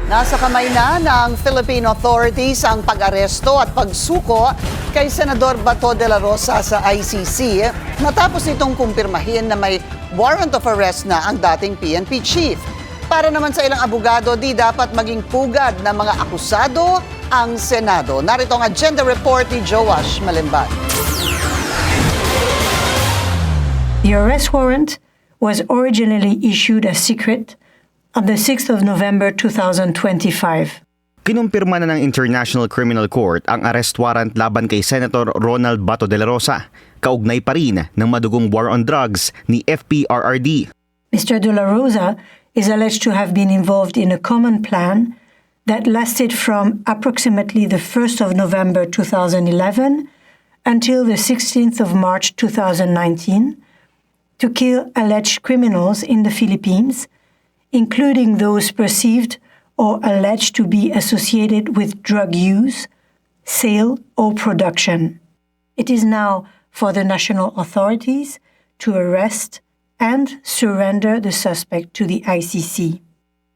Nasa kamay na ng Philippine authorities ang pag-aresto at pagsuko kay Senador Bato de la Rosa sa ICC matapos nitong kumpirmahin na may warrant of arrest na ang dating PNP chief. Para naman sa ilang abogado, di dapat maging pugad ng mga akusado ang Senado. Narito ang agenda report ni Joash Malimban. The arrest warrant was originally issued as secret on the 6th of November 2025. Kinumpirma na ng International Criminal Court ang arrest warrant laban kay Senator Ronald Bato de la Rosa. Kaugnay pa rin ng madugong war on drugs ni FPRRD. Mr. de la Rosa is alleged to have been involved in a common plan that lasted from approximately the 1st of November 2011 until the 16th of March 2019 to kill alleged criminals in the Philippines, including those perceived or alleged to be associated with drug use, sale, or production. It is now for the national authorities to arrest and surrender the suspect to the ICC.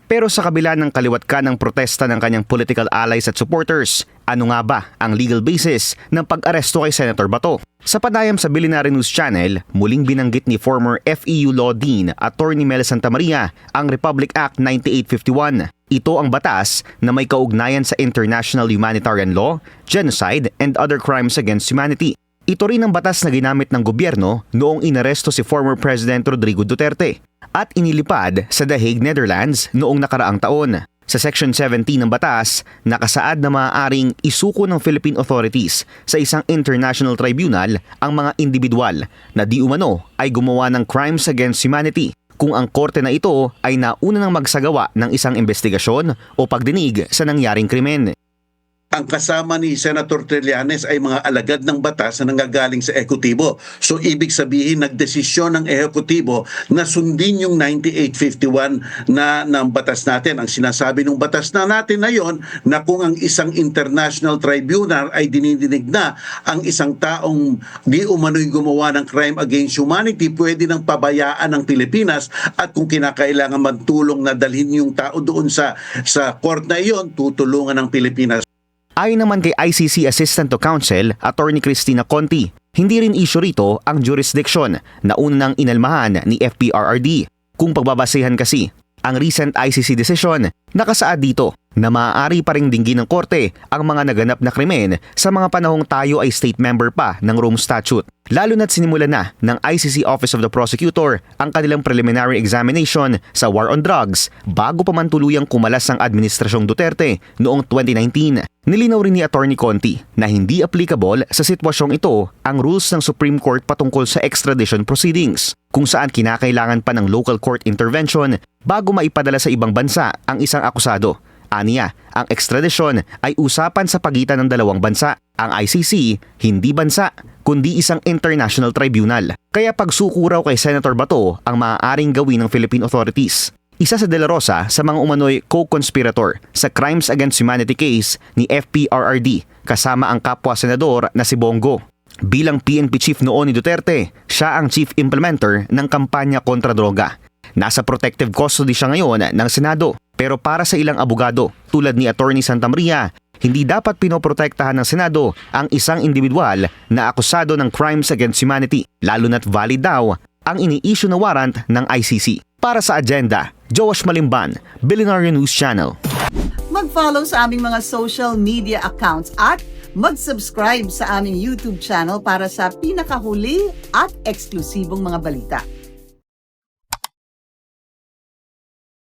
Pero sa kabila ng kaliwat ka ng protesta ng kanyang political allies at supporters, ano nga ba ang legal basis ng pag-aresto kay Senator Bato? Sa panayam sa Billionaire News Channel, muling binanggit ni former FEU Law Dean Attorney Mel Santamaria ang Republic Act 9851. Ito ang batas na may kaugnayan sa international humanitarian law, genocide, and other crimes against humanity. Ito rin ang batas na ginamit ng gobyerno noong inaresto si former President Rodrigo Duterte at inilipad sa The Hague, Netherlands noong nakaraang taon. Sa Section 17 ng batas, nakasaad na maaaring isuko ng Philippine authorities sa isang international tribunal ang mga individual na di umano ay gumawa ng crimes against humanity kung ang korte na ito ay nauna ng magsagawa ng isang investigasyon o pagdinig sa nangyaring krimen. Ang kasama ni Senator Trillanes ay mga alagad ng batas na nanggagaling sa ehekutibo. So ibig sabihin nagdesisyon ng ehekutibo na sundin yung 9851 na ng batas natin. Ang sinasabi ng batas na natin na yon na kung ang isang international tribunal ay dinidinig na ang isang taong di umano'y gumawa ng crime against humanity, pwede nang pabayaan ng Pilipinas at kung kinakailangan magtulong na dalhin yung tao doon sa court na iyon, tutulungan ng Pilipinas. Ayon naman kay ICC Assistant to Counsel, Attorney Cristina Conti, hindi rin issue rito ang jurisdiction na unang inalmahan ni FPRRD. Kung pagbabasehan kasi, ang recent ICC decision, nakasaad dito na maaari pa ring dinggin ng korte ang mga naganap na krimen sa mga panahong tayo ay state member pa ng Rome Statute. Lalo na't sinimula na ng ICC Office of the Prosecutor ang kanilang preliminary examination sa war on drugs bago pa man tuluyang kumalas ang Administrasyong Duterte noong 2019. Nilinaw rin ni Attorney Conti na hindi applicable sa sitwasyong ito ang rules ng Supreme Court patungkol sa extradition proceedings, kung saan kinakailangan pa ng local court intervention bago maipadala sa ibang bansa ang isang akusado. Aniya, ang extradition ay usapan sa pagitan ng dalawang bansa. Ang ICC, hindi bansa, kundi isang international tribunal. Kaya pagsuko raw kay Senator Bato ang maaaring gawin ng Philippine authorities. Isa sa De La Rosa sa mga umano'y co-conspirator sa Crimes Against Humanity case ni FPRRD kasama ang kapwa-senador na si Bongo. Bilang PNP chief noon ni Duterte, siya ang chief implementer ng kampanya kontra droga. Nasa protective custody siya ngayon ng Senado. Pero para sa ilang abogado, tulad ni Attorney Santamaria, hindi dapat pinoprotektahan ng Senado ang isang individual na akusado ng crimes against humanity, lalo na't valid daw ang ini-issue na warrant ng ICC. Para sa agenda, Joash Malimban, Billionaire News Channel. Mag-follow sa aming mga social media accounts at mag-subscribe sa aming YouTube channel para sa pinakahuli at eksklusibong mga balita.